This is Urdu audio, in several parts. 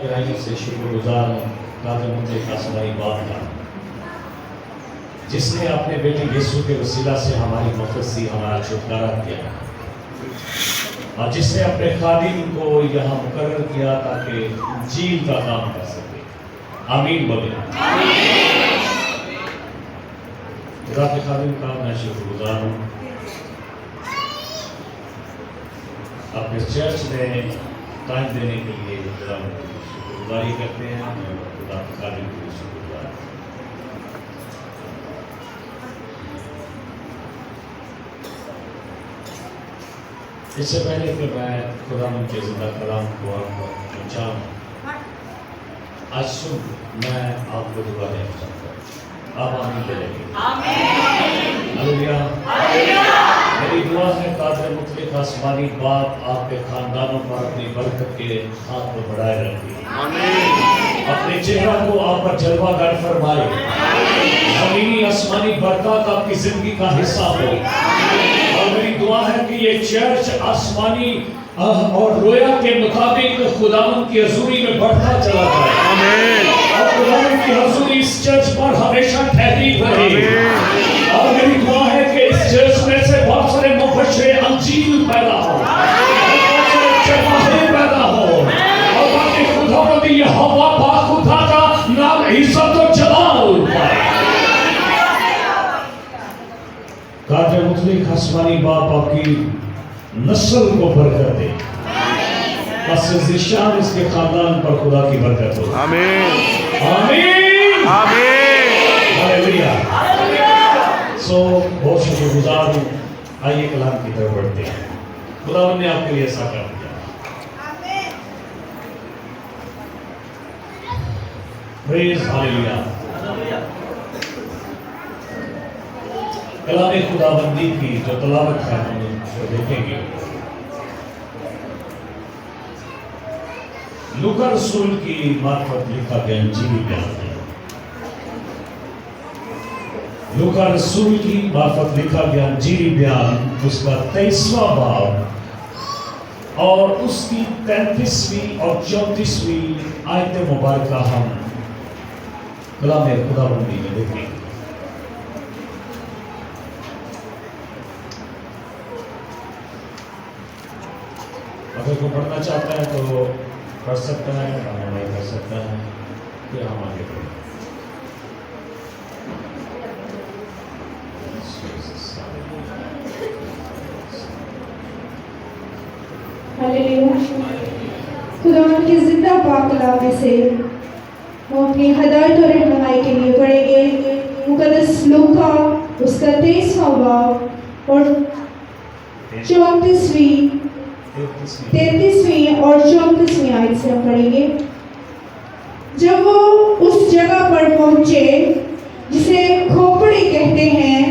گہرائیوں سے شکر گزار ہوں قادر مطلق آسمانی باپ کا، جس نے اپنے بیٹے یسوع کے وسیلہ سے ہماری مفت سی، ہمارا چھٹکارا کیا، اور جس نے اپنے خادم کو یہاں مقرر کیا تاکہ انجیل کا کام کر سکے۔ آمین بولے۔ خدا کے خادم کا میں شکر گزار ہوں۔ اپنے چرچ میں ٹائم دینے کے لیے خدا کی شکر گزاری کرتے ہیں، اور خدا کے خادم کے لیے شکر گزار ہیں۔ اس سے پہلے کہ میں خدا کے زندہ کلام کو آپ کو پہنچاؤں، آج صبح میں آپ کو دعا دینا چاہتا ہوں۔ آپ آمین دے لیں گے؟ ہلیلویا۔ میری دعا ہے قادر مطلق آسمانی باپ آپ کے خاندانوں پر اپنی برکت کے ہاتھ کو بڑھائے رکھے، اپنے چہرہ کو آپ پر جلوہ گر فرمائے، زمینی آسمانی برکات آپ کی زندگی کا حصہ ہو۔ اور میری دعا ہے کہ یہ چرچ آسمانی اور رویا کے مطابق خداوند کی حضوری میں بڑھتا چلا جائے، اور خداوند کی حضوری اس چرچ پر ہمیشہ ٹھہری رہے۔ اور میری دعا ہے کہ اس چرچ میں سے بہت سارے مبشر انجیل پیدا ہو، بہت سارے چرواہے پیدا ہو، اور باقی خداوند یہوہ پاک خدا کا نام عزت و جلال پائے۔ قادر مطلق آسمانی باپ آپ کی نسل کو برکت دے، بس ذیشان اس کے خاندان پر خدا کی برکت ہو۔ آمین آمین آمین ہلیلویا۔ بہت شکر گزار ہوں۔ آئیے کلام کی طرف بڑھتے ہیں۔ خداوند نے آپ کے لیے ایسا کر دیا۔ پریز ہلیلویا۔ کلام خداوندی کی جو تلاوت ہے ہم اس کو دیکھیں گے۔ لوکا رسول کی معرفت لکھا گیا انجیلی بیان ہے۔ لوکا رسول کی معرفت لکھا گیا انجیلی بیان، اس کا 23واں باب اور اس کی 33ویں اور 34ویں آیت مبارکہ ہم کلام خداوندی میں دیکھیں گے۔ اگر کوئی پڑھنا چاہتا ہے تو پڑھ سکتا ہے، رہنمائی کر سکتا ہے، پھر ہم آگے بڑھیں۔ خداوند کی زندہ پاک کلام میں سے ہم اپنی ہدایت اور رہنمائی کے لیے پڑھیں گے مقدس لوکا اس کا 23واں باب اور 33ویں اور 34ویں آیت سے ہم پڑھیں گے۔ جب وہ اس جگہ پر پہنچے جسے کھوپڑی کہتے ہیں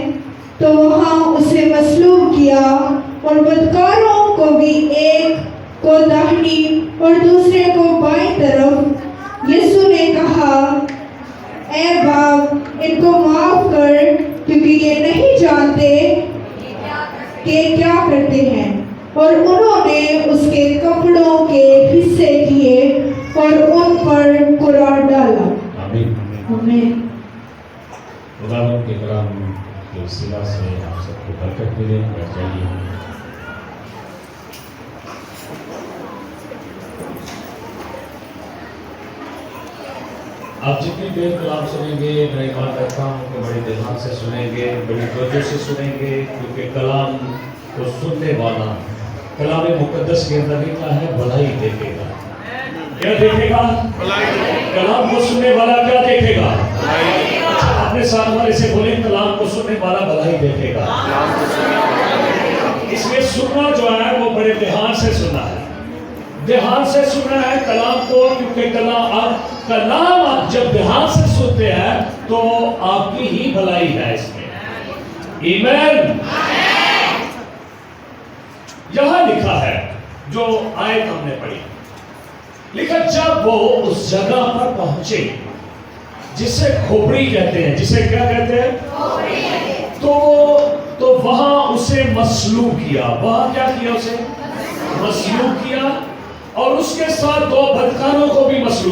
تو وہاں اسے مصلوب کیا، اور بدکاروں کو بھی ایک کو داہنی اور دوسرے کو بائیں طرف۔ یسوع نے کہا، اے باپ ان کو معاف کر، کیونکہ یہ نہیں جانتے کہ کیا کرتے ہیں۔ اور انہوں نے اس کے کپڑوں کے حصے کیے اور ان پر قرار ڈالا۔ آمین۔ آمین۔ خداوند کے کلام کے وسیلہ سے آپ سب کو برکت ملے۔ بیٹھ جائیے۔ آپ جتنی دیر کلام سنیں گے، میں ایمان کرتا ہوں کہ بڑی دھیان سے سنیں گے، بڑی توجہ سے سنیں گے، کیونکہ کلام کو سننے والا کلام مقدس کے اندر لکھا ہے بھلائی دیکھے گا۔ کیا دیکھے گا؟ کلام کو سننے والا کیا دیکھے گا؟ اپنے ساتھ والے سے بولیں، کلام کو سننے والا بھلائی دیکھے گا۔ اس میں سننا جو ہے وہ بڑے دھیان سے سننا ہے، دھیان سے سننا ہے کلام کو، کیونکہ کلام آپ جب دھیان سے سنتے ہیں تو آپ کی ہی بھلائی ہے اس میں۔ ایمین۔ یہاں لکھا ہے جو آیت ہم نے پڑھی، لکھا جب وہ اس جگہ پر پہنچے جسے کھوپڑی کہتے ہیں، جسے کیا کہتے ہیں؟ تو وہاں اسے مصلوب کیا۔ وہاں کیا کیا؟ اسے مصلوب کیا، اور اس کے ساتھ دو بدکاروں کو بھی مصلوب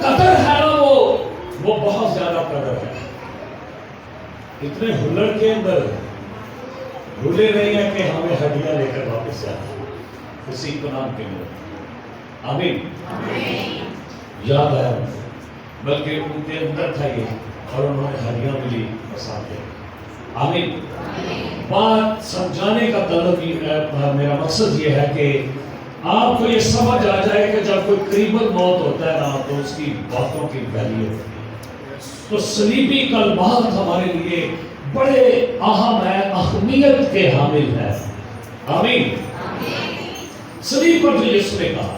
قدر ہے نا وہ بہت زیادہ قدر ہے. اتنے ہلڑ کے اندر بھولے نہیں ہیں کہ ہمیں ہڈیاں لے کر واپس جانا کسی کو نام کے لیے. آمین. یاد آیا بلکہ ان کے اندر تھا یہ اور انہوں نے ہڈیاں ملی بساتے. آمین. بات سمجھانے کا طلب میرا مقصد یہ ہے کہ آپ کو یہ سمجھ آ جائے کہ جب کوئی قریباً موت ہوتا ہے نا تو اس کی باتوں کی ویلیو ہوتی ہے. تو صلیبی کلمات ہمارے لیے بڑے اہم ہے, اہمیت کے حامل ہے. آمین. صلیب پر جو یسوع نے کہا,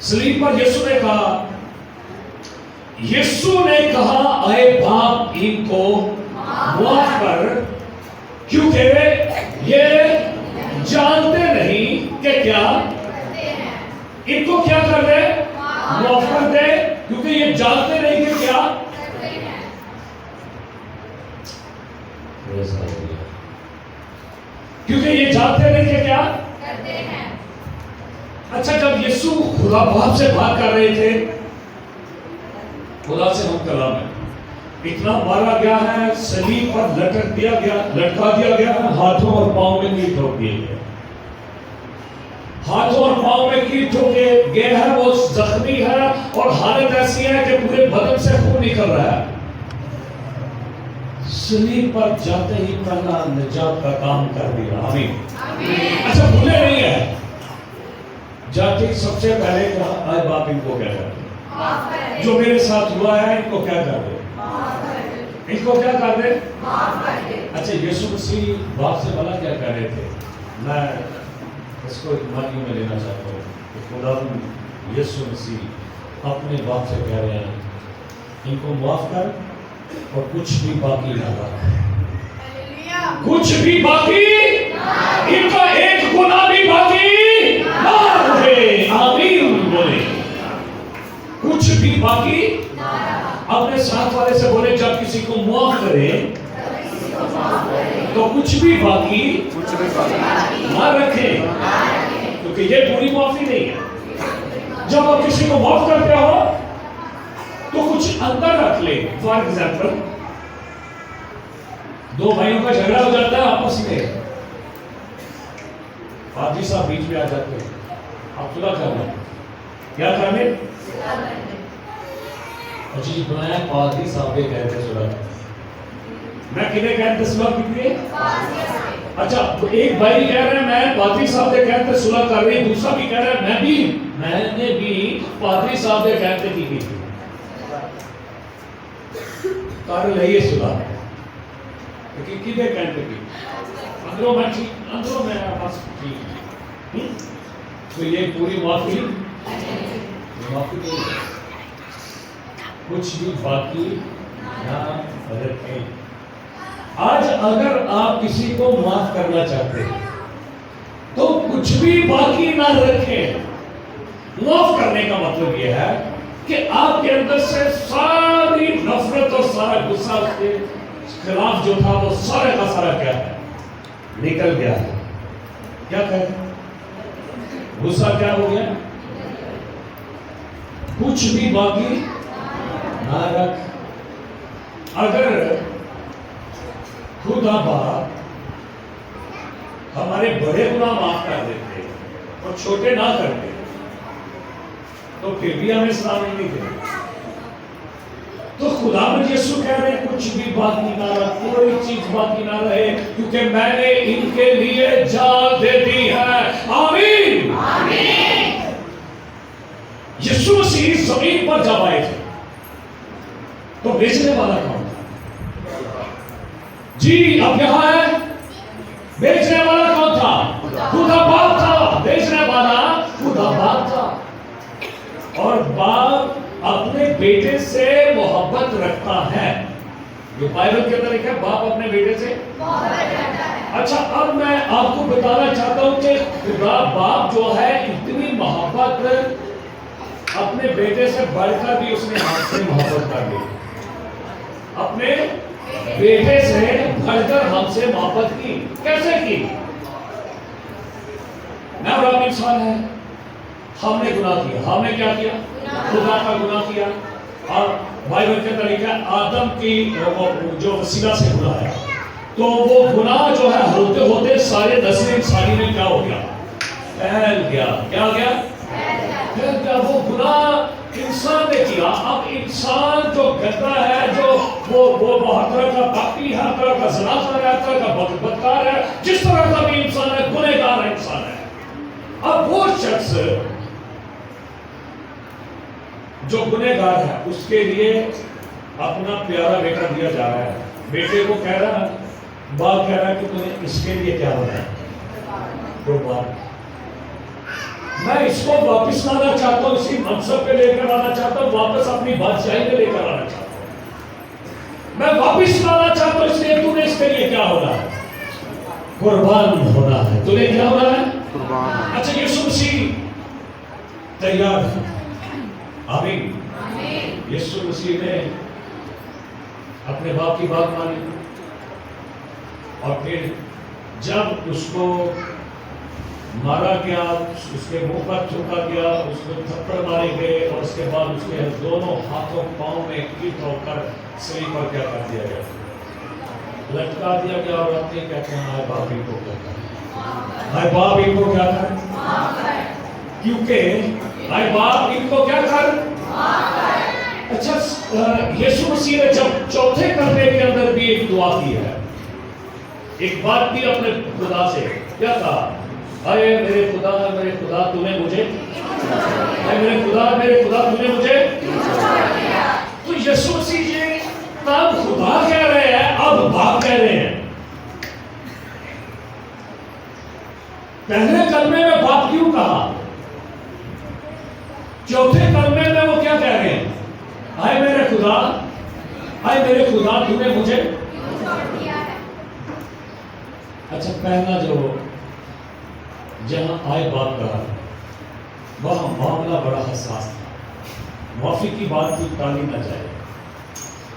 صلیب پر یسوع نے کہا, یسوع نے کہا اے باپ ان کو معاف کر کیونکہ یہ جانتے نہیں کہ کیا ان کو کیا کر دے, معاف کر دے کیونکہ یہ جانتے نہیں کہ کیا. کیونکہ یہ جانتے نہیں کہ کیا. اچھا جب یسوع خدا باپ سے بات کر رہے تھے, خدا سے ہم کلام ہے, اتنا مارا گیا ہے, صلیب پر لٹک دیا گیا, لٹکا دیا گیا ہے, ہاتھوں اور پاؤں میں کیل ٹھوک دیے گئے, ہاتھوں اور پاؤں میں کیل ٹھوکے گئے ہیں, وہ زخمی ہے اور حالت ایسی ہے کہ پورے بدن سے خون نکل رہا ہے. صلیب پر جاتے ہی پہلا نجات کا کام کر دیا. آمین. اچھا بھولے نہیں ہے, جاتے ہی سب سے پہلے کہا اے باپ ان کو کیا کر دے, جو میرے ساتھ ہوا ہے ان کو کیا کر دے, ان کو کیا کر دے. اچھا یسوع مسیح باپ سے بھلا کیا کہہ رہے تھے, میں اس کو ایک میں لینا چاہتا ہوں کہ خدا یسوع مسیح اپنے باپ سے کہہ رہے ہیں ان کو معاف کر اور کچھ بھی باقی نہ رکھ, کچھ بھی باقی, ان کا ایک گناہ بھی باقی نہ رہے. آمین بولے. کچھ بھی باقی. اپنے ساتھ والے سے بولے جب کسی کو معاف کرے تو کچھ بھی باقی نہ رکھے, کیونکہ یہ پوری معافی نہیں ہے. جب آپ کسی کو معاف کرتے ہو تو کچھ اندر رکھ لے. فار ایگزامپل دو بھائیوں کا جھگڑا ہو جاتا ہے آپس میں, پادری صاحب بیچ میں آ جاتے ہیں, آپ صلح کرنا, کیا کرنے جی بنایا پادری صاحب یہ کہتے ہیں صلح. میں کنہیں کہتے صلح کتنی ہے. اچھا تو ایک بھائی کہہ رہے ہیں میں پادری صاحب سے کہتے صلح کر رہی, دوسرا بھی کہہ رہا ہے میں نے بھی پادری صاحب سے کہتے کی تھی. کر لئیے صلح کتنے کہتے کی اندروں میں بس ٹھیک. تو یہ پوری معافی نہیں, کچھ بھی باقی نہ رکھیں. آج اگر آپ کسی کو معاف کرنا چاہتے ہیں تو کچھ بھی باقی نہ رکھیں. معاف کرنے کا مطلب یہ ہے کہ آپ کے اندر سے ساری نفرت اور سارا غصہ اس کے خلاف جو تھا وہ سارے کا سارا کیا ہے, نکل گیا ہے. کیا کہتے ہیں, غصہ کیا ہو گیا, کچھ بھی باقی نہ رکھ. اگر خدا باپ ہمارے بڑے گناہ معاف کر دیتے اور چھوٹے نہ کرتے تو پھر بھی ہمیں سلام نہیں دیتے. تو خدا مجھ یسوع کہہ رہے ہیں کچھ بھی باقی نہ رکھ, کوئی چیز باقی نہ رہے, کیونکہ میں نے ان کے لیے جان دے دی ہے. آمین. یسوع مسیح زمین پر جب آئے تھے تو بیچنے والا کون تھا؟ جی اب یہاں ہے, بیچنے والا کون تھا؟ خدا باپ تھا. بیچنے والا خدا باپ تھا. اور باپ اپنے بیٹے سے محبت رکھتا ہے. جو بائبل کے اندر لکھا ہے باپ اپنے بیٹے سے محبت رکھتا ہے. اچھا اب میں آپ کو بتانا چاہتا ہوں کہ خدا باپ جو ہے اتنی محبت اپنے بیٹے سے بڑھ کر بھی اس نے ہم سے محبت کر لی. اپنے بیٹے سے بڑھ کر ہم سے محبت کی. کیسے کی؟ میں اور آپ انسان ہیں، ہم نے گناہ کیا، ہم نے کیا کیا؟ خدا کا گناہ کیا. اور بائبل کے طریقہ آدم کی جو وسیلہ سے گناہ ہے، تو وہ گناہ جو ہے ہوتے ہوتے سارے نسل انسانی میں کیا ہو گیا؟ پھیل گیا. کیا ہو گیا؟ پھیل گیا. وہ گناہ انسان نے کیا. اب انسان جو گندا ہے، جو وہ ہر طرح کا پاپی ہے، ہر طرح کا زناخوار ہے، ہر طرح کا بدکار ہے، جس طرح کا بھی انسان ہے، گنہگار انسان ہے. اب وہ شخص جو گنہگار ہے، اس کے لیے اپنا پیارا بیٹا دیا جا رہا ہے. بیٹے کو کہہ رہا ہے، باپ کہہ رہا ہے کہ تمہیں اس کے لیے کیا ہونا ہے؟ قربان. میں اس کو واپس لانا چاہتا ہوں، اسی منصب پہ لے کر آنا چاہتا ہوں، واپس اپنی بادشاہی پہ لے کر آنا چاہتا ہوں. میں واپس لانا چاہتا ہوں، اس لیے تم نے اس کے لیے کیا ہونا ہے؟ قربان ہونا ہے. تمہیں کیا ہونا ہے؟ قربان. اچھا، یسوع مسیح تیار ہے. آمین. یسوع مسیح نے اپنے باپ کی بات مانی، اور پھر جب اس کو مارا گیا، اس کے منہ پر تھوکا گیا، اس کو تھپڑ مارے گئے، اور اس کے بعد اس کے دونوں ہاتھوں پاؤں میں کیل ٹھوک کر سلی پر کیا کر دیا گیا؟ لٹکا دیا گیا. اور آپ یہ کہتے ہیں، ہائے باپ ان کو کیا کر، ہائے باپ ان کو کیا کر، کیونکہ ہائے باپ ان کو کیا کر. اچھا، یسوع مسیح نے جب چوتھے کلمے کے اندر بھی ایک دعا کی ہے، ایک بات بھی اپنے خدا سے کیا کہا؟ اے میرے خدا، میرے خدا تو نے مجھے، اے میرے خدا، میرے خدا تو نے مجھے. تو یسوع مسیح جی تب خدا کہہ رہے ہیں، اب باپ کہہ رہے ہیں. پہلے کلمے میں باپ کیوں کہا؟ چوتھے کلمے میں وہ کیا کہہ رہے ہیں؟ اے میرے خدا، اے میرے خدا تو نے مجھے. اچھا، پہلا جو جہاں آئے باپ کہا، وہاں معاملہ بڑا حساس تھا، معافی کی بات کی ٹالی نہ جائے.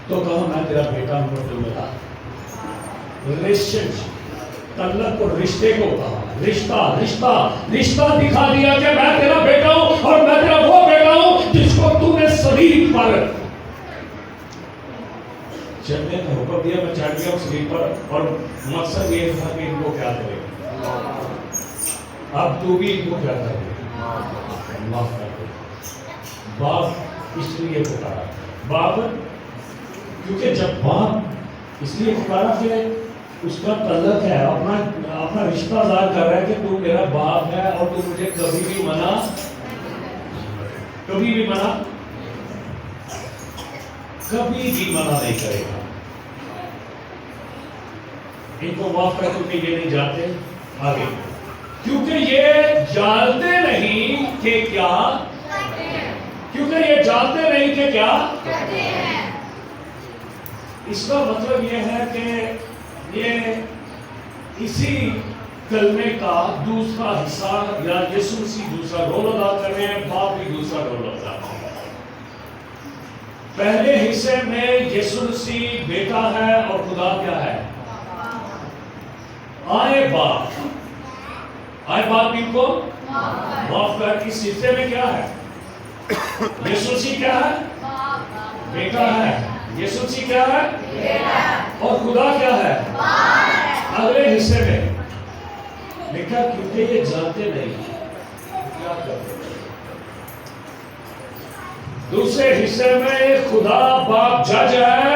تو کہا میں تیرا بیٹا ہوں، تو میرا ریلیشن، تعلق اور رشتے کو کہا، رشتہ دکھا دیا کہ میں تیرا بیٹا ہوں، اور میں تیرا وہ بیٹا ہوں جس کو تو نے صلیب پر چلنے کا حکم دیا. میں چڑھ گیا صلیب پر، اور مقصد یہ تھا کہ ان کو کیا کرے. اب تو بھی ان کو کیا کرے؟ معاف کر دے. باپ اس لیے پکارا، باپ کیونکہ جب باپ اس لیے پکارا کہ اس کا تعلق ہے، اپنا رشتہ ظاہر کر رہا ہے کہ تو میرا باپ ہے، اور تو مجھے کبھی بھی منع نہیں کرے گا. ان کو معاف کر، کیونکہ یہ نہیں جانتے آگے، کیونکہ یہ جانتے نہیں کہ کیا، کیونکہ یہ جانتے نہیں کہ کیا. اس کا مطلب یہ ہے کہ یہ اسی کلمے کا دوسرا حصہ، یا یسوع مسیح دوسرا رول ادا کر رہے ہیں، باپ بھی دوسرا رول ادا کر رہے ہیں. پہلے حصے میں یسوع مسیح بیٹا ہے اور خدا کیا ہے؟ آئے باپ ان کو معاف کر. اس حصے میں کیا ہے؟ یسوع مسیح کیا ہے؟ بیٹا ہے. یسوع مسیح کیا ہے؟ اور خدا کیا ہے؟ اگلے حصے میں لکھا کیونکہ یہ جانتے نہیں کیا کرتے. دوسرے حصے میں خدا باپ جج ہے،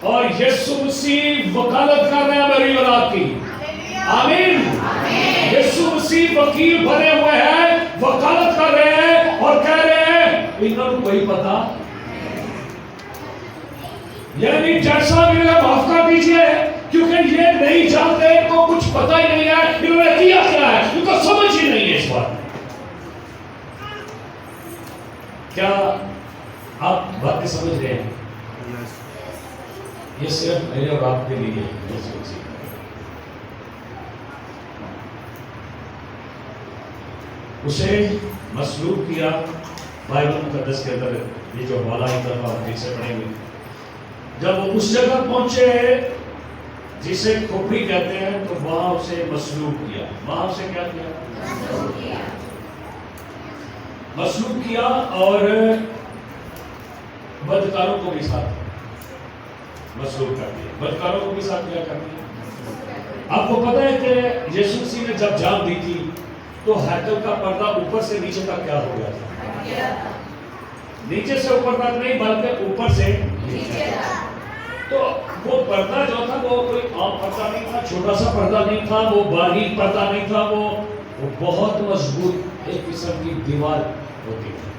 اور یسوع مسیح وکالت کر رہے ہیں میری اولاد کی. آمین. یسوع مسیح وکیل بنے ہوئے ہیں، وکالت کر رہے ہیں، اور کہہ رہے ہیں انہوں کو کوئی پتا، یعنی جیسا بھی معاف کر دیجئے، کیونکہ یہ نہیں جانتے، ان کو کچھ پتا ہی نہیں ہے انہوں نے کیا کیا ہے، ان کو سمجھ ہی نہیں ہے اس بات. کیا آپ باتیں سمجھ رہے ہیں؟ یہ صرف میرے اور آپ کے لیے اسے مسلوب کیا. بائبل مقدس کے اندر یہ جو والا ایک دفعہ ٹھیک سے پڑھیں گے، جب وہ اس جگہ پہنچے جسے کھوپڑی کہتے ہیں تو وہاں اسے مصلوب کیا. وہاں اسے کیا کیا؟ مصلوب کیا. اور بدکاروں کو بھی ساتھ مصلوب کر دیا. بدکاروں کو بھی ساتھ کیا کر دیا؟ آپ کو پتہ ہے کہ یسوع مسیح نے جب جان دی تھی تو ہیکل کا پردہ اوپر سے نیچے تک کیا ہو گیا تھا؟ نیچے سے اوپر تک نہیں بلکہ اوپر سے نیچے تک. تو وہ پردہ جو تھا وہ کوئی عام پردہ نہیں تھا, چھوٹا سا پردہ نہیں تھا, وہ باریک پردہ نہیں تھا, وہ بہت مضبوط ایک قسم کی دیوار ہوتی تھی.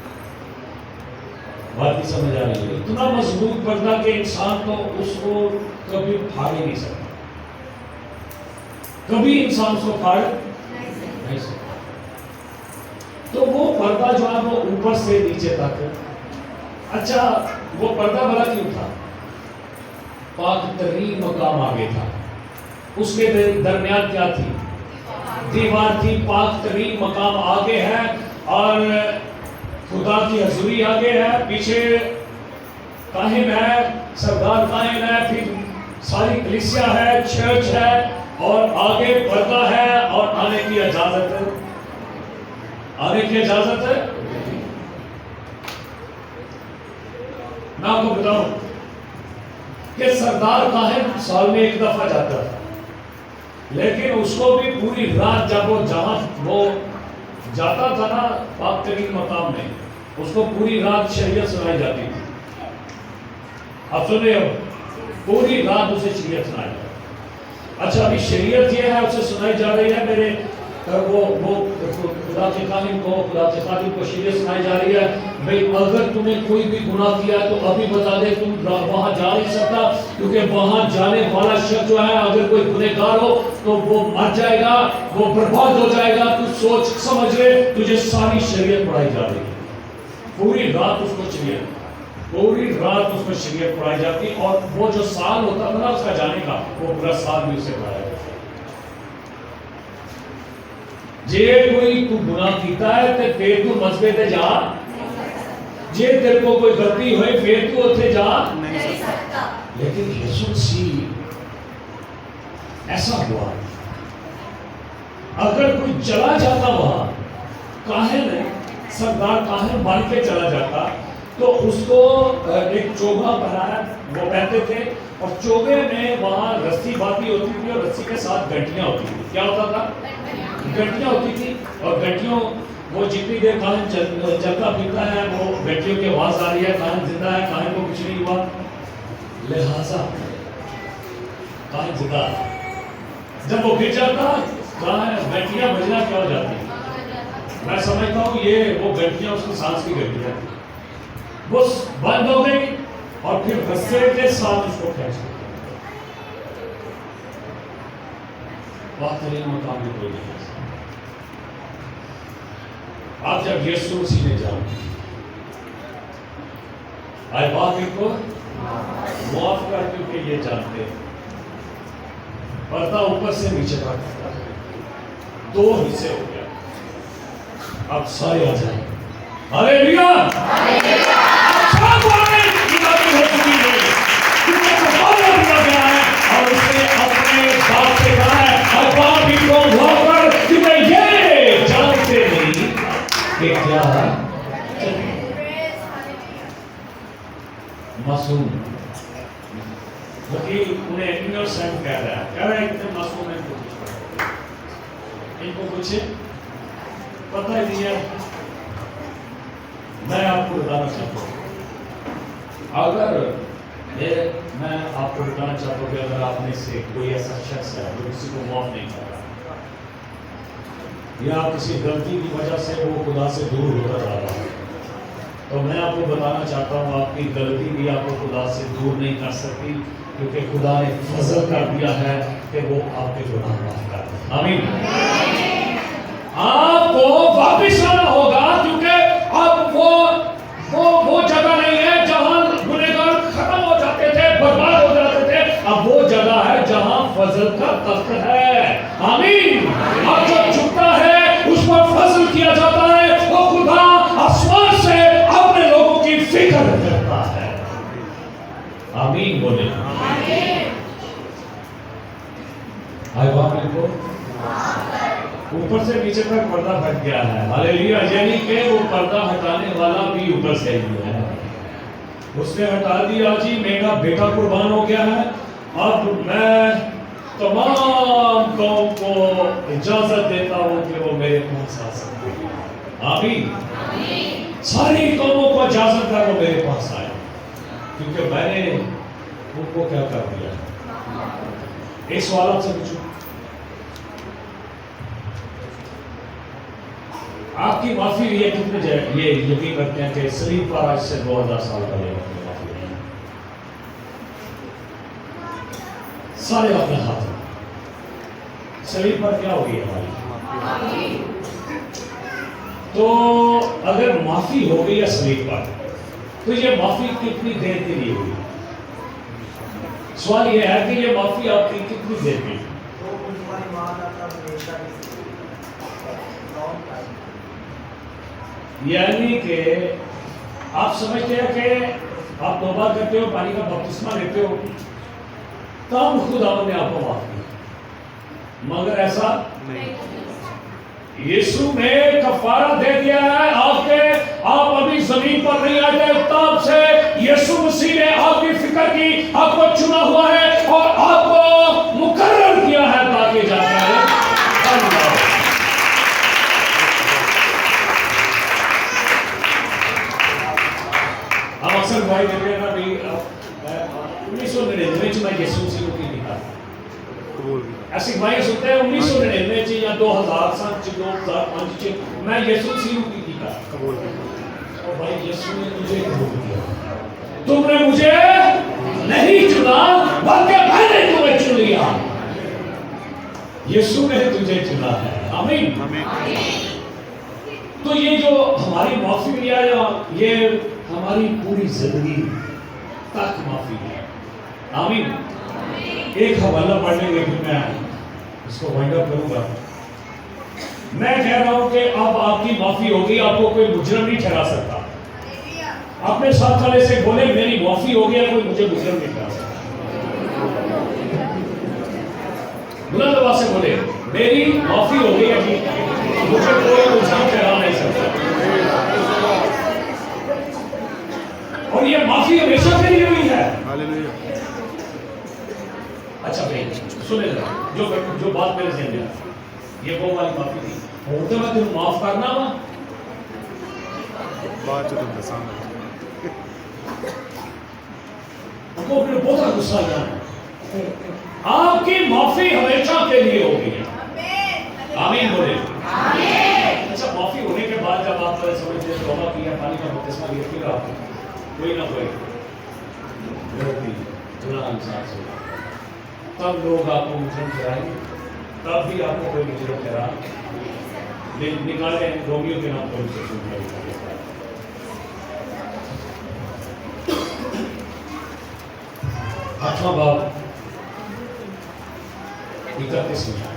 بات کی سمجھ آ رہی ہے؟ اتنا مضبوط پردہ کہ انسان تو اس کو کبھی پھاڑ ہی نہیں سکتا, کبھی انسان اس کو پھاڑ نہیں سکتا. تو وہ پردہ جو ہے وہ اوپر سے نیچے تک. اچھا وہ پردہ بھلا کیوں تھا؟ پاک ترین مقام آگے تھا. اس کے درمیان کیا تھی؟ دیوار تھی. پاک ترین مقام آگے ہے اور خدا کی حضوری آگے ہے, پیچھے کاہن ہے, سردار کاہن ہے, پھر ساری کلیسیا ہے, چرچ ہے, اور آگے پردہ ہے اور آنے کی اجازت ہے. آنے کی اجازت ہے. میں آپ کو بتاؤں کہ سردار کاہن سال میں ایک دفعہ جاتا تھا, لیکن اس کو بھی پوری رات جب وہ جہاں وہ جاتا تھا نا پاک ترین مقام میں, اس کو پوری رات شریعت سنائی جاتی تھی. آپ سن رہے ہو؟ پوری رات اسے شریعت سنائی جاتی. اچھا ابھی شریعت یہ ہے اسے سنائی جا رہی ہے, میرے وہ خدا کے خادم کو, خدا کے خادم کو شریعت سنائی جا رہی ہے, بھئی اگر تمہیں کوئی بھی گناہ کیا ہے تو ابھی بتا دے, تم وہاں جا نہیں سکتا, کیونکہ وہاں جانے والا شخص جو ہے اگر کوئی گنہگار ہو تو وہ مر جائے گا, وہ برباد ہو جائے گا. تو سوچ سمجھ لے, تجھے ساری شریعت پڑھائی جا رہی ہے. پوری رات اس کو شریعت, پوری رات اس کو شریعت پڑھائی جاتی, اور وہ جو سال ہوتا تھا نا اس کا جانے کا, وہ پورا سال بھی اسے پڑھایا جاتا. جے کوئی تو گناہ کیتا ہے تے پھر تو مسجد تے جا, جے تیرے کو کوئی غلطی ہوئی پھر تو اتنے جا نہیں سکتا. لیکن یسوع مسیح ایسا ہوا, اگر کوئی چلا جاتا وہاں, کاہن ہے, سردار کاہن بن کے چلا جاتا, تو اس کو ایک چوگا بنایا وہ پہنتے تھے, اور چوگے میں وہاں رسی باندھی ہوتی تھی اور رسی کے ساتھ گھنٹیاں ہوتی تھی. کیا ہوتا تھا؟ گھنٹیاں ہوتی تھی, اور گھنٹیوں وہ جتنی دیر کاہن چلتا پھرتا ہے وہ گھنٹیوں کی آواز آ رہی ہے, کاہن زندہ ہے, کاہن کو کچھ نہیں ہوا, لہذا کاہن زندہ. جب وہ گر جاتا کاہن گھنٹیاں بجنا کیا ہو جاتی. میں سمجھتا ہوں یہ وہ گھنٹیاں اس کی سانس کی گھنٹیاں وہ بند ہو گئی, اور پھر رسے کے ساتھ اس کو کھینچ لیا. بات کریں مقام بھی کوئی نہیں. آپ جب یسوع مسیح نے جان آئے بات ان کو معاف کر, کیونکہ یہ جانتے ہیں پردہ اوپر سے نیچے تک دو حصے ہو گیا. اب سارے آ جائیں. ہاللیلویا. اور اس نے اپنے باپ سے کہا ہے, اور باپ بھی کو بھول کر کیونکہ یہ جانتے نہیں کہ کیا معصوم. وکیل انہیں انوسینٹ کہہ رہا ہے, کہہ رہا ہے اتنے معصوم ہیں, ان کو کچھ پتہ ہی نہیں ہے. میں آپ کو بتانا چاہتا ہوں, اگر میں آپ کو بتانا چاہتا ہوں کہ اگر آپ میں سے کوئی ایسا شخص ہے جو کسی کو معاف نہیں کر رہا, یا کسی غلطی کی وجہ سے وہ خدا سے دور ہوتا جا رہا ہے, تو میں آپ کو بتانا چاہتا ہوں آپ کی غلطی بھی آپ کو خدا سے دور نہیں کر سکتی, کیونکہ خدا نے فضل کر دیا ہے کہ وہ آپ کے گناہ معاف کر دے. آمین. آپ کو واپس آنا ہوگا, کیونکہ اب وہ جگہ نہیں ہے جہاں گنہگار ختم ہو جاتے تھے, برباد ہو جاتے تھے. اب وہ جگہ ہے جہاں فضل کا تخت ہے. آمین. اب جو جھکتا ہے اس پر فضل کیا جاتا ہے, وہ خدا آسمان سے اپنے لوگوں کی فکر کرتا ہے. آمین بولے. اوپر سے نیچے تک پردہ ہٹ گیا ہے. ہاللیلویا. یعنی کہ وہ پردہ ہٹانے والا بھی اوپر سے ہی ہے. اس نے ہٹا دیا جی. میرا بیٹا قربان ہو گیا ہے. اب میں تمام قوم کو اجازت دیتا ہوں کہ وہ میرے پاس آ سکتے ہیں. آمین. ساری قوموں کو اجازت ہے وہ میرے پاس آئے, کیونکہ میں نے ان کو کیا کر دیا. ایک سوال آپ سے پوچھوں, آپ کی معافی لیے کتنے یہ یقین کرتے ہیں کہ صلیب پر آج سے 2000 سال پہلے معافی ہوئی؟ سارے اپنے ہاتھ میں. صلیب پر کیا ہوگی ہماری؟ تو اگر معافی ہو گئی ہے صلیب پر, تو یہ معافی کتنی دیر کے لیے ہوئی؟ سوال یہ ہے کہ یہ معافی آپ کی کتنی دیر کی؟ یعنی کہ آپ سمجھتے ہیں کہ آپ توبہ کرتے ہو, پانی کا بپتسمہ لیتے ہو, تب خداوند نے آپ کو معاف کیا, مگر ایسا یسوع نے کفارہ دے دیا ہے آپ ابھی زمین پر نہیں آئے تھے, تب سے یسوع مسیح نے آپ کی فکر کی, آپ کو چنا ہوا ہے اور آپ کو مقرر کیا ہے تاکہ جاتا ہے. ہم اکثر بھائی دیتے ہیں نا بھی 1999 میں یسوع مسیح کو کی تھا. ایسی بھائی سنتے ہیں 1999 یا 2007 2005 میں یسوع مسیح کی تھا. اور بھائی یسوع نے مجھے قبول کیا. تم نے مجھے نہیں چنا بلکہ میں نے تمہیں چن لیا. یسوع نے تجھے چنا ہے. آمین. تو یہ جو ہماری معافی ملی ہے, یہ ہماری پوری زندگی تک معافی ہے. آمین. ایک حوالہ پڑھ لیں گے پھر میں اس کو وائنڈ اپ کروں گا. میں کہہ رہا ہوں کہ اب آپ کی معافی ہوگی, آپ کو کوئی مجرم نہیں ٹھہرا سکتا. اپنے ساتھ والے سے بولے میری معافی ہو گیا, کوئی مجھے مجرم نہیں ٹھہرا سکتا. بلند آواز سے بولے میری معافی ہو گئی ابھی, مجھے کوئی مجرم ٹھہرا نہیں سکتا. اور یہ معافی ہمیشہ کے لیے ہوئی ہے. اچھا بھائی سنے ذرا, جو بات میرے ذہن میں آئی, یہ وہ والی معافی تھی. ہوتے میں تم معاف کرنا وا وہ پھر بہت غصہ آیا. آپ کی معافی ہمیشہ کے لیے ہوگی. آمین بولے. اچھا معافی ہونے کے بعد جب آپ سمجھتے ہیں توبہ کیا, پانی کا بپتسمہ لیا, پھر آپ کوئی نہ کوئی غلطی گناہ انسان سے, تب لوگ آپ کو مجرم ٹھہرائیں گے. تب بھی آپ کو کوئی مجرم ٹھہرا نکالے. رومیو کے نام پر اسے سن کر آٹھواں باب 31 میں,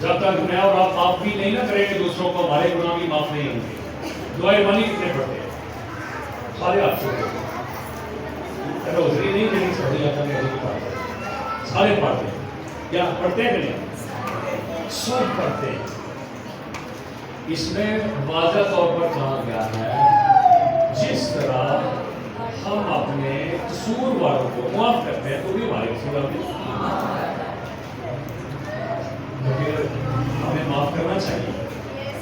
جب تک میں اور آپ معاف بھی نہیں نہ کریں گے دوسروں کو, ہمارے گناہ بھی معاف نہیں ہوں گے. دعائیں مانی کتنے پڑھتے ہیں سارے آپ سے روزری نہیں کرنی پڑھی جاتا ہے, سارے پڑھتے ہیں. کیا پڑھتے ہیں کہ نہیں؟ سب پڑھتے ہیں. اس میں واضح طور پر کہا گیا ہے جس طرح ہم اپنے قصور والوں کو معاف کرتے ہیں تو بھی ہمارے قصور ہمیں معاف کرنا چاہیے,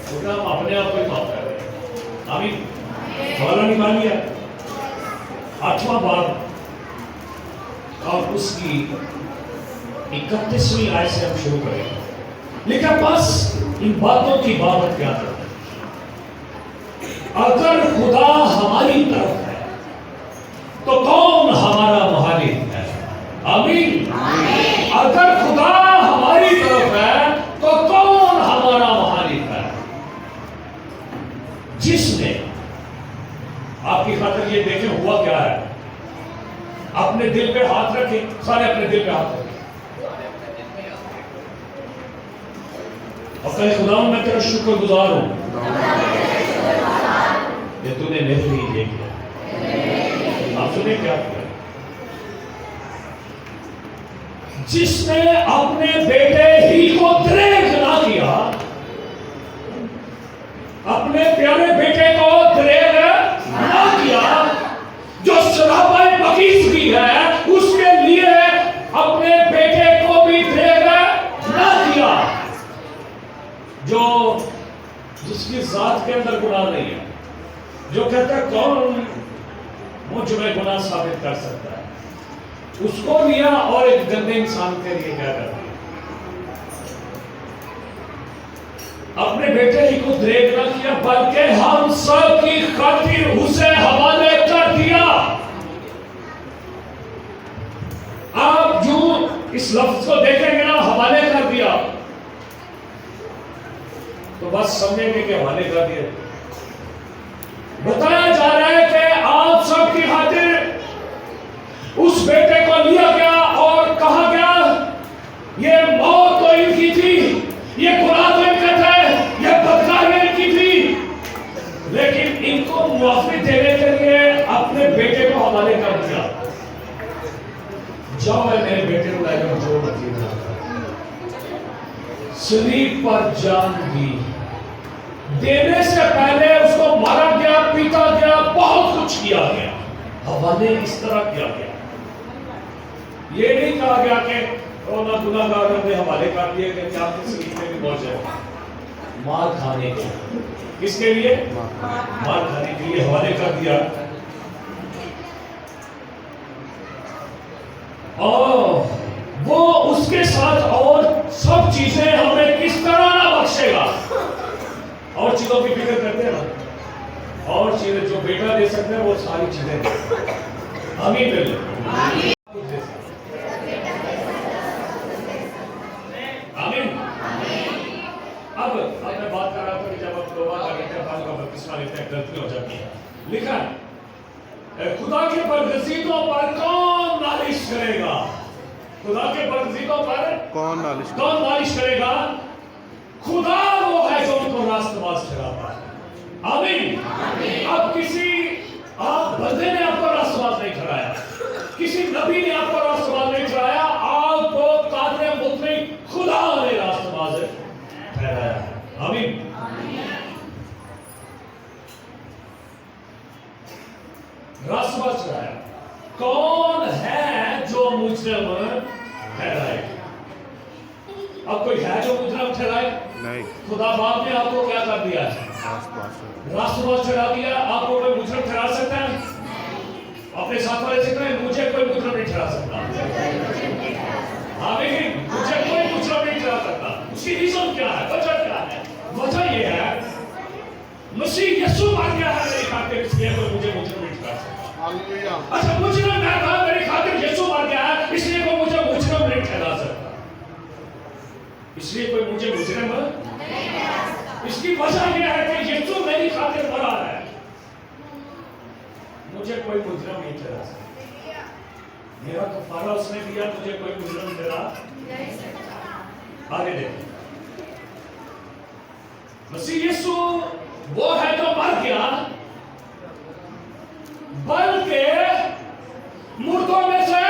کیونکہ ہم اپنے آپ کو ہی معاف کر رہے ہیں. آمین. حوالہ نکال لیا 8واں باب اور اس کی 31ویں آیت سے ہم شروع کریں گے. لیکن بس ان باتوں کی بابت کیا کریں, اگر خدا ہماری طرف ہے تو کون ہمارا مخالف ہے؟ آمین. اگر خدا ہماری طرف ہے تو کون ہمارا مخالف ہے؟ جس نے آپ کی خاطر یہ دیکھیں ہوا کیا ہے, اپنے دل پہ ہاتھ رکھیں, سارے اپنے دل پہ ہاتھ رکھیں اور کہے خدا میں تیرا شکر گزار ہوں کہ تو نے میرے لیے یہ کیا. آپ سنیں کیا کیا, جس نے اپنے بیٹے ہی کو دریغ نہ کیا، اپنے پیارے بیٹے کو دریغ نہ کیا، جو سراپا پاکیزگی ہے اس کے لیے اپنے بیٹے کو بھی دریغ نہ کیا، جس کی ذات کے اندر گناہ نہیں ہے، جو کہتا ہے کون مجھ میں گناہ ثابت کر سکتا ہے، اس کو لیا اور ایک گندے انسان کے لیے کیا کر دیا، اپنے بیٹے ہی کو دریغ نہ کیا بلکہ ہم سب کی خاطر اسے حوالے کر دیا۔ آپ جو اس لفظ کو دیکھیں گے نا، حوالے کر دیا، تو بس سمجھیں گے کہ حوالے کر دیا، بتایا جا رہا ہے کہ آپ سب کی خاطر اس بیٹے کو لیا گیا اور کہا گیا یہ موت تو ان کی تھی، یہ گناہ تو ان کا تھا، یہ بدکاری ان کی تھی، لیکن ان کو معافی دینے کے لیے اپنے بیٹے کو حوالے کر دیا۔ جاؤ اے میرے بیٹے کو لے کر جو مرضی صلیب پر جان دی، دینے سے پہلے اس کو مارا گیا، پیٹا گیا، بہت کچھ کیا گیا، حوالے اس طرح کیا گیا۔ یہ نہیں کہا گیا کہ نہ گناہ گاروں نے حوالے کر دیے کہ کیا کسی میں بھی پہنچ جائے، مار کھانے کے لیے، کس کے لیے؟ مار کھانے کے لیے حوالے کر دیا۔ اور وہ اس کے ساتھ اور سب چیزیں ہمیں کس طرح نہ بخشے گا۔ اور چیزوں کی فکر کرتے ہیں نا، اور چیزیں جو بیٹا دے سکتے ہیں وہ ساری چیزیں دے۔ آمین بولے آمین۔ اب میں بات کر رہا تھا کہ جب آپ توبہ کرتے ہیں بعض کا بپتسمہ لیتے ہیں غلطی ہو جاتی ہے، لکھا ہے خدا کے برگزیدوں پر کون نالش کرے گا؟ خدا کے برگزیدوں پر کون نالش کرے گا؟ خدا وہ ہے جو ان کو راست باز ٹھہراتا ہے۔ آمین۔ اب آپ بندے نے آپ کو راست باز نہیں ٹھہرایا، کسی نبی نے آپ کو راست باز نہیں ٹھہرایا، آپ کو قادر مطلق خدا نے راست باز ٹھہرایا۔ آمین۔ راست باز ٹھہرایا۔ کون ہے جو مجرم ٹھہرائے؟ اب کوئی ہے جو مجرم ٹھہرائے؟ نہیں۔ خدا باپ نے آپ کو کیا کر دیا ہے؟ راست باز ٹھہرا دیا۔ آپ کو کوئی مجرم ٹھہرا سکتا ہے؟ اپنے ساتھ والے سے کہیں مجھے کوئی مجرم نہیں ٹھہرا سکتا۔ آمین۔ مجھے کوئی مجرم نہیں ٹھہرا سکتا۔ اس کی ریزن کیا ہے؟ وجہ کیا ہے؟ وجہ یہ ہے مسیح یسوع مر گیا ہے میری خاطر، اس لیے کوئی مجھے مجرم نہیں ٹھہرا سکتا۔ اچھا مجرم میں تھا، میری خاطر یسوع مر گیا ہے، اس لیے کوئی مجھے مجرم نہیں ٹھہرا سکتا۔ اس لیے کوئی مجھے مجرم اس کی وجہ یہ ہے کہ یسوع میری خاطر مرا ہے، مجھے کوئی مجرم نہیں ٹھہرا سکتا۔ میرا کفارہ اس نے دیا، مجھے کوئی مجرم ٹھہرا نہیں سکتا۔ آگے دیکھیں، مسیح یسوع وہ ہے جو مر گیا بلکہ مردوں میں سے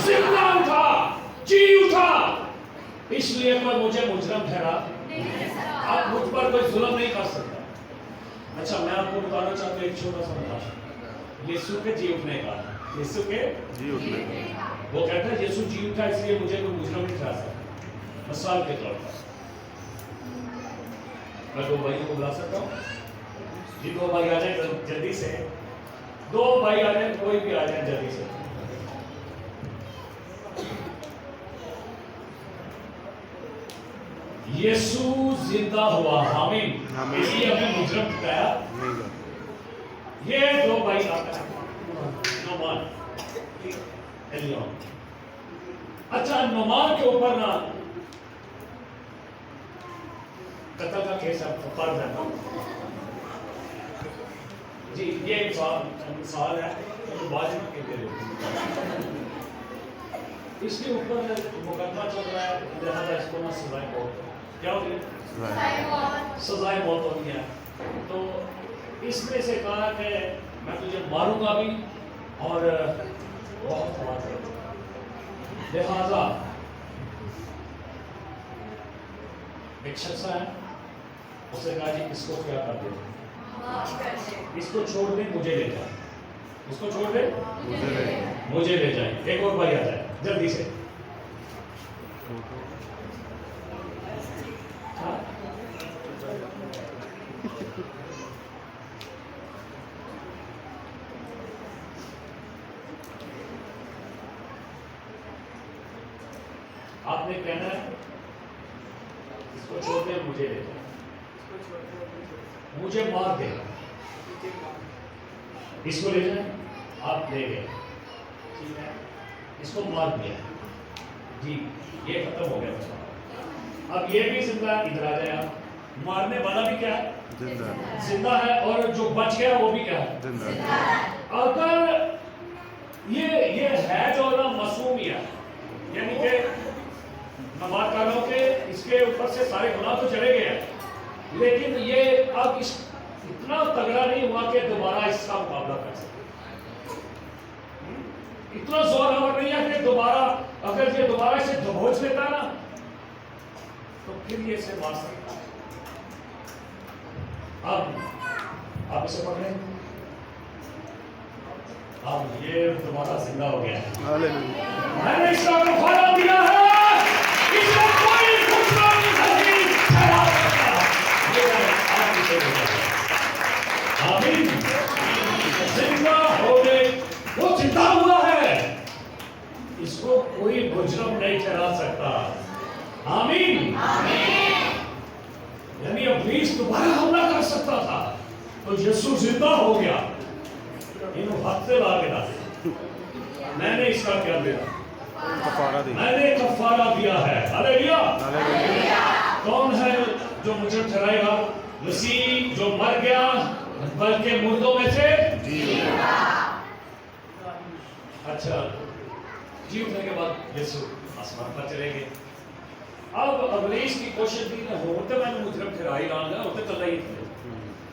زندہ اٹھا، جی اٹھا، اس لیے کوئی مجھے مجرم ٹھہرا۔ آپ مجھ پر کوئی ظلم نہیں کر سکتا۔ اچھا میں آپ کو بتانا چاہتا ہوں ایک چھوٹا سا بتا، یسوع کے جی اٹھنے کا، یسوع کے جی اٹھنے کا، وہ کہتا ہے یسوع جی اٹھا اس لیے مجھے کوئی مجرم نہیں ٹھہرا سکتا۔ مثال کے طور پر میں دو بھائیوں کو بلا سکتا ہوں، جی دو بھائی آ جائیں جلدی سے، دو بھائی آ جائیں، کوئی بھی آ جائیں جلدی سے۔ یسوع زندہ ہوا، آمین، اس لیے ہمیں مجرم ٹھہرایا۔ یہ دو بھائی آتے ہیں، نعمان الیون۔ اچھا نعمان کے اوپر نا قتل کا کیس فرض ہے نا جی، یہ سوال ہے جو بعد میں کہتے ہیں، اس کے اوپر مقدمہ چل رہا ہے، لہذا اس کو نہ سزائے موت کیا ہوتی ہے؟ سزائے موت ہوتی ہے۔ تو اس میں سے کہا کہ میں تجھے ماروں گا بھی اور بہت خوات کروں گا۔ لہذا ایک شخص ہے, اس نے کہا جی اس کو کیا کر دیں, اس کو چھوڑ دیں مجھے لے جائیں, اس کو چھوڑ دیں مجھے لے جائیں. ایک اور بھائی آ جائے جلدی سے. آپ نے کہنا ہے اس کو چھوڑ دیں مجھے لے جائیں, مجھے مار دے, اس کو لے جائیں, آپ لے گئے, ٹھیک ہے, اس کو مار دیا جی, یہ ختم ہو گیا. اب یہ بھی زندہ ہے, ادھر آ جائے آپ. مارنے والا بھی کیا ہے, زندہ ہے, اور جو بچ گیا وہ بھی کیا ہے, زندہ ہے. اگر یہ ہے جو نا معصومیت, یعنی کہ نماز کر رہا ہوں کہ اس کے اوپر سے سارے گناہ تو چلے گئے ہیں, لیکن یہ اب اتنا تگڑا نہیں ہوا کہ دوبارہ اس کا مقابلہ کر سکے. اتنا زور آور نہیں ہے کہ دوبارہ, اگر یہ دوبارہ اسے دبوچ لیتا نا تو پھر یہ اسے مار سکتا ہے. اب آپ اسے پکڑیں, اب یہ دوبارہ زندہ ہو گیا ہے. میں نے اس کا کفارہ دیا ہے, اس میں کوئی دوسرا نہیں ٹھہرا سکتا. آمین. زندہ ہو گئے, وہ زندہ ہوا ہے, اس کو کوئی مجرم نہیں ٹھہرا سکتا. آمین. یعنی ابلیس دوبارہ حملہ کر سکتا تھا, تو یسوع زندہ ہو گیا. انہوں حق سے لا کے ڈالے. میں نے اس کا کیا دیا, میں نے کفارہ دیا ہے. ہلیلویا. کون ہے جو مجھے ٹھہرائے گا؟ مسیح جو مر گیا بلکہ مردوں میں سے جی. اچھا, جی اٹھنے کے بعد یسوع آسمان پر چلے گئے. اب ابلیس کی کوشش بھی نہ ہوتے میں نے مجرم ٹھہرائی لاؤں گا, ہوتے چل رہی تھی,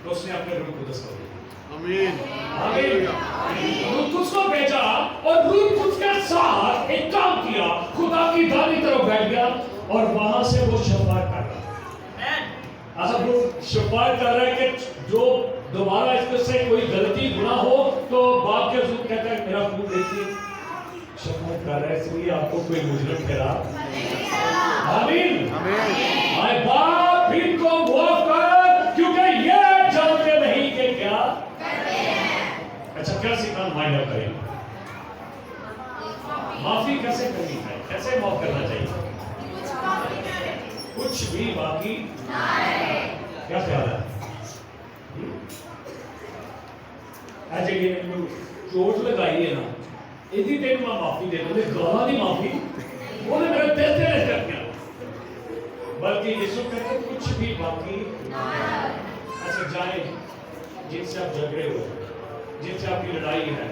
تو اس نے اپنے روح قدس کو دیا. آمین. روح قدس کو بھیجا, اور روح قدس کے ساتھ ایک کام کیا, خدا کی دائیں طرف بیٹھ گیا, اور وہاں سے وہ شفاعت کر رہا. اب وہ شفاعت کر رہا ہے کہ جو دوبارہ اس سے کوئی غلطی گناہ ہو تو باپ کے حضور کہتا ہے میرا خون دیکھیے. شفاعت کر رہا ہے, اس لیے آپ کو کوئی مجرم ٹھہرا. آمین. اے باپ ان کو معاف کر, کیونکہ یہ جانتے نہیں کہ کیا. اچھا, کیا سیکھنا مائنڈ کریں, معافی کیسے کرنی ہے, کیسے معاف کرنا چاہیے. کچھ بھی باقی کیا خیال ہے. ایسے کہ چوٹ لگائی ہے نا, ادھی تین میں معافی دے دوں, گالا نہیں معافی, وہ نے میرے دل سے رہ کر کیا, بلکہ یسوع کہتے کچھ بھی باقی. ایسے جائیں جن سے آپ جھگڑے ہوئے, جن سے آپ کی لڑائی ہے,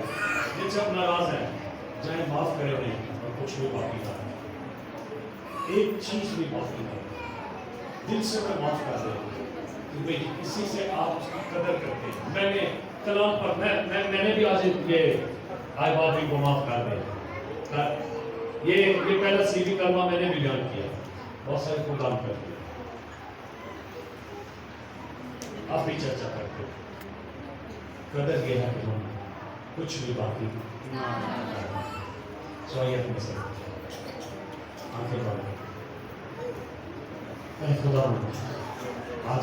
جن سے آپ ناراض ہیں, جائیں معاف کرے انہیں, اور کچھ بھی باقی نہ, ایک چیز بھی باقی نہ. دل سے میں معاف کر دیں, کیونکہ کسی سے آپ اس کی قدر کرتے ہیں. میں نے کلام پر میں نے بھی آج یہ آئے بابی کو معاف کر دیں, یہ پہلا سیدھی کلمہ میں نے بھی بیان کیا, بہت سارے کو کام کرتے, آپ بھی چرچا کرتے. قدر یہ ہے کہ ہم کچھ بھی باقی سوائے اپنے سے آنکھیں بند. اے خدا